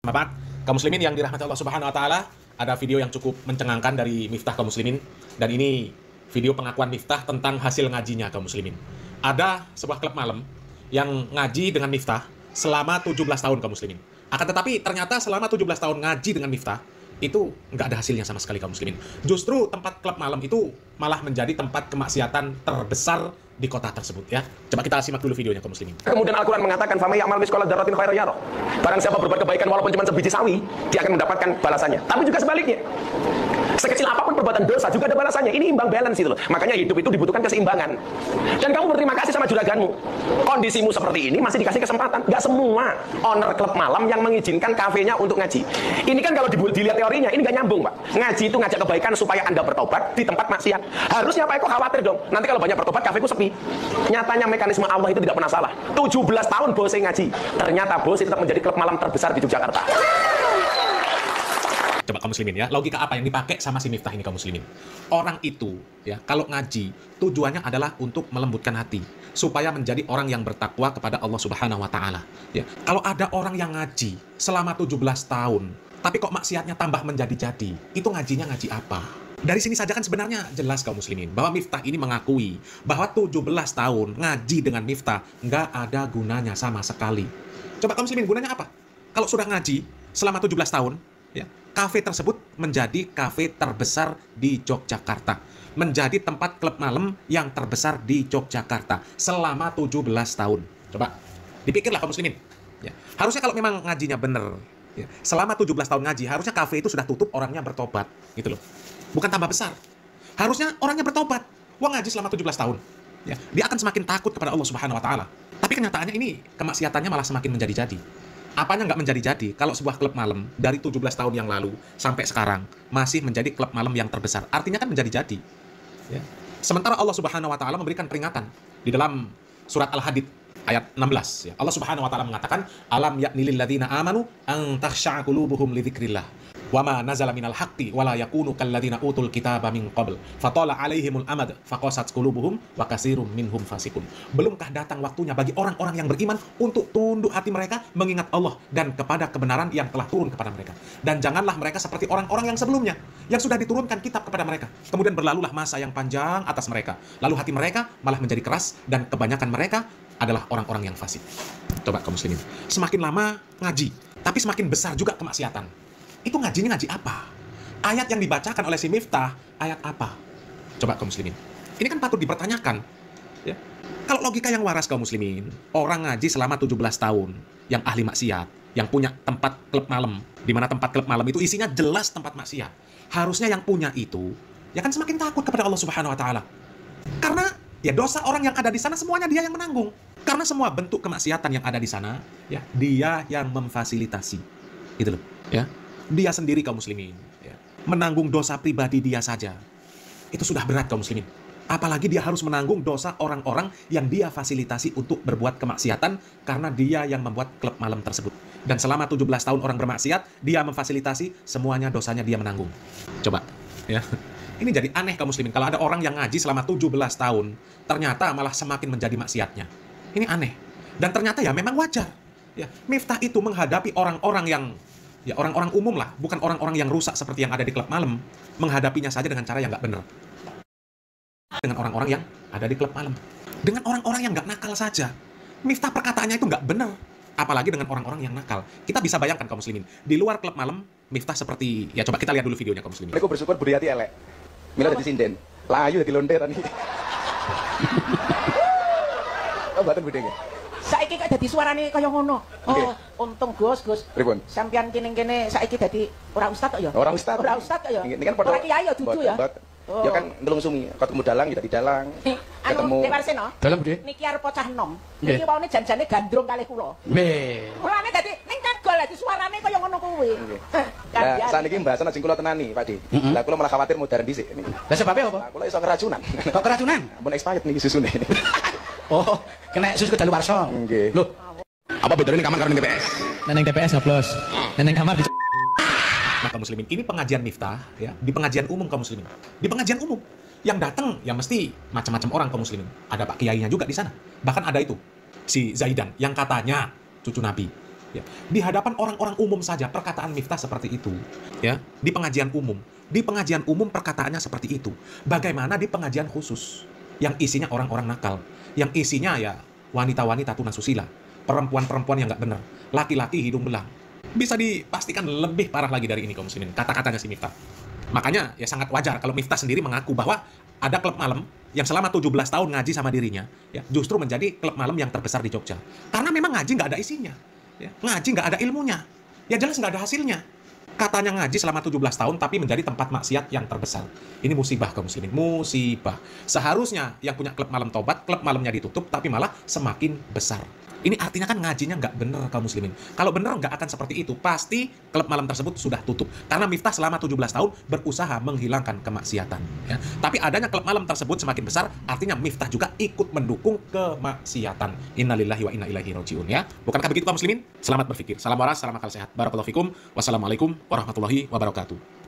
Bapak, kaum muslimin yang dirahmati Allah Subhanahu wa taala, ada video yang cukup mencengangkan dari Miftah kaum muslimin, dan ini video pengakuan Miftah tentang hasil ngajinya kaum muslimin. Ada sebuah klub malam yang ngaji dengan Miftah selama 17 tahun kaum muslimin. Akan tetapi ternyata selama 17 tahun ngaji dengan Miftah itu nggak ada hasilnya sama sekali kaum muslimin. Justru tempat klub malam itu malah menjadi tempat kemaksiatan terbesar di kota tersebut ya. Coba kita simak dulu videonya kaum muslimin. Kemudian Al-Quran mengatakan, "Fama ya'mal mithqala dzarratin khairan yarah." Barang siapa berbuat kebaikan walaupun cuma sebiji sawi, dia akan mendapatkan balasannya. Tapi juga sebaliknya. Sekecil apapun perbuatan dosa juga ada balasannya. Ini imbang balance itu loh. Makanya hidup itu dibutuhkan keseimbangan. Dan kamu berterima kasih sama juraganmu. Kondisimu seperti ini masih dikasih kesempatan. Gak semua owner klub malam yang mengizinkan kafenya untuk ngaji. Ini kan kalau dilihat teorinya, ini gak nyambung, Pak. Ngaji itu ngajak kebaikan supaya Anda bertobat di tempat maksiat. Harusnya Pak Eko khawatir dong. Nanti kalau banyak bertobat, kafeku sepi. Nyatanya mekanisme Allah itu tidak pernah salah. 17 tahun bosnya ngaji. Ternyata bos tetap menjadi klub malam terbesar di Yogyakarta. Coba kaum muslimin ya, logika apa yang dipakai sama si Miftah ini kaum muslimin? Orang itu ya, kalau ngaji tujuannya adalah untuk melembutkan hati supaya menjadi orang yang bertakwa kepada Allah Subhanahu wa taala. Ya, kalau ada orang yang ngaji selama 17 tahun, tapi kok maksiatnya tambah menjadi-jadi, itu ngajinya ngaji apa? Dari sini saja kan sebenarnya jelas kaum muslimin bahwa Miftah ini mengakui bahwa 17 tahun ngaji dengan Miftah nggak ada gunanya sama sekali. Coba kaum muslimin, gunanya apa? Kalau sudah ngaji selama 17 tahun, ya, kafe tersebut menjadi kafe terbesar di Yogyakarta. Menjadi tempat klub malam yang terbesar di Yogyakarta selama 17 tahun. Coba dipikirlah kaum muslimin. Ya, harusnya kalau memang ngajinya bener, ya, selama 17 tahun ngaji, harusnya kafe itu sudah tutup, orangnya bertobat. Gitu loh. Bukan tambah besar. Harusnya orangnya bertobat. Wah, ngaji selama 17 tahun. Ya, dia akan semakin takut kepada Allah Subhanahu wa taala. Tapi kenyataannya ini kemaksiatannya malah semakin menjadi-jadi. Apanya nggak menjadi-jadi kalau sebuah klub malam dari 17 tahun yang lalu sampai sekarang masih menjadi klub malam yang terbesar. Artinya kan menjadi-jadi. Ya. Sementara Allah Subhanahu wa taala memberikan peringatan di dalam surat Al-Hadid ayat 16 ya. Allah Subhanahu wa taala mengatakan, "Alam ya'ni lil ladzina amanu an takhsha'a qulubuhum li dzikrillah wa ma nazala minal haqqi wa la yakunu kal ladzina utul kitaba min qabl fatala 'alaihimul amad faqasat qulubuhum wa katsirum minhum fasiqun." Belumkah datang waktunya bagi orang-orang yang beriman untuk tunduk hati mereka mengingat Allah dan kepada kebenaran yang telah turun kepada mereka. Dan janganlah mereka seperti orang-orang yang sebelumnya yang sudah diturunkan kitab kepada mereka. Kemudian berlalulah masa yang panjang atas mereka. Lalu hati mereka malah menjadi keras dan kebanyakan mereka adalah orang-orang yang fasik. Coba kaum muslimin, semakin lama ngaji, tapi semakin besar juga kemaksiatan. Itu ngajinya ngaji apa? Ayat yang dibacakan oleh si Miftah, ayat apa? Coba kaum muslimin. Ini kan patut dipertanyakan. Ya. Kalau logika yang waras kaum muslimin, orang ngaji selama 17 tahun, yang ahli maksiat, yang punya tempat klub malam, di mana tempat klub malam itu isinya jelas tempat maksiat. Harusnya yang punya itu, ya kan semakin takut kepada Allah Subhanahu wa taala. Karena ya dosa orang yang ada di sana semuanya dia yang menanggung. Karena semua bentuk kemaksiatan yang ada di sana, ya dia yang memfasilitasi. Gitu loh, ya. Dia sendiri kaum muslimin, ya, menanggung dosa pribadi dia saja. Itu sudah berat kaum muslimin. Apalagi dia harus menanggung dosa orang-orang yang dia fasilitasi untuk berbuat kemaksiatan karena dia yang membuat klub malam tersebut. Dan selama 17 tahun orang bermaksiat, dia memfasilitasi, semuanya dosanya dia menanggung. Coba, ya. Ini jadi aneh kaum muslimin kalau ada orang yang ngaji selama 17 tahun, ternyata malah semakin menjadi maksiatnya. Ini aneh. Dan ternyata ya memang wajar. Ya, Miftah itu menghadapi orang-orang yang ya orang-orang umum lah, bukan orang-orang yang rusak seperti yang ada di klub malam, menghadapinya saja dengan cara yang nggak benar. Dengan orang-orang yang ada di klub malam, dengan orang-orang yang nggak nakal saja, Miftah perkataannya itu nggak benar. Apalagi dengan orang-orang yang nakal. Kita bisa bayangkan kaum muslimin, di luar klub malam, Miftah seperti, ya coba kita lihat dulu videonya kaum muslimin. Aku bersyukur beri hati elek. Mila dadi sinden. Layu dadi londeran iki. Oh, mboten budenge. Saiki kok dadi suarane kaya ngono. Oh, untung Gus. Pripun? Sampeyan kene saiki dadi ora ustaz kok ya? Ora ustaz. Ora ustaz kok ya? Ini kan padha. Ora kiai ya dudu ya. Oh. Ya kan ndelung sumi, ketemu dalang ya dadi dalang. Anu Dek Warsena. Dalam Bude. Niki arep cah enom. Nggih. Niki waune jan-jane gandrung kalih kula. Nggih. Mulane dadi ning kagol dadi suarane kaya ngono kuwi. Lah saniki mbahasan ajeng kula tenani, Pak Di. Lah kula malah khawatir modern dhisik niki. Lah sebabnya apa? Lah kula iso keracunan. Kok keracunan? Ampun expired niki susune. Oh, kena susu kedaluwarsa. Nggih. Loh, Apa bedanya kamar karo ning TPS? neneng TPS nyoblos. Neneng kamar di Nah kaum muslimin, ini pengajian Miftah ya, di pengajian umum kaum muslimin. Di pengajian umum yang datang ya mesti macam-macam orang kaum muslimin. Ada Pak Kiainya juga di sana. Bahkan ada itu si Zaidan yang katanya cucu Nabi. Ya, di hadapan orang-orang umum saja perkataan Miftah seperti itu. Ya, di pengajian umum. Di pengajian umum perkataannya seperti itu. Bagaimana di pengajian khusus yang isinya orang-orang nakal, yang isinya ya wanita-wanita tunasusila, perempuan-perempuan yang nggak benar, laki-laki hidung belang. Bisa dipastikan lebih parah lagi dari ini kaum muslimin, kata-katanya si Miftah. Makanya ya sangat wajar kalau Miftah sendiri mengaku bahwa ada klub malam yang selama 17 tahun ngaji sama dirinya, ya justru menjadi klub malam yang terbesar di Jogja. Karena memang ngaji nggak ada isinya, ya. Ngaji nggak ada ilmunya, ya jelas nggak ada hasilnya. Katanya ngaji selama 17 tahun tapi menjadi tempat maksiat yang terbesar. Ini musibah kaum muslimin, musibah. Seharusnya yang punya klub malam tobat, klub malamnya ditutup tapi malah semakin besar. Ini artinya kan ngajinya nggak bener kaum muslimin. Kalau bener nggak akan seperti itu. Pasti klub malam tersebut sudah tutup. Karena Miftah selama 17 tahun berusaha menghilangkan kemaksiatan. Ya. Tapi adanya klub malam tersebut semakin besar, artinya Miftah juga ikut mendukung kemaksiatan. Innalillahi wa inna ilaihi rajiun ya. Bukankah begitu kaum muslimin? Selamat berpikir. Salam waras, salam akal sehat. Barakallahu fikum. Wassalamualaikum warahmatullahi wabarakatuh.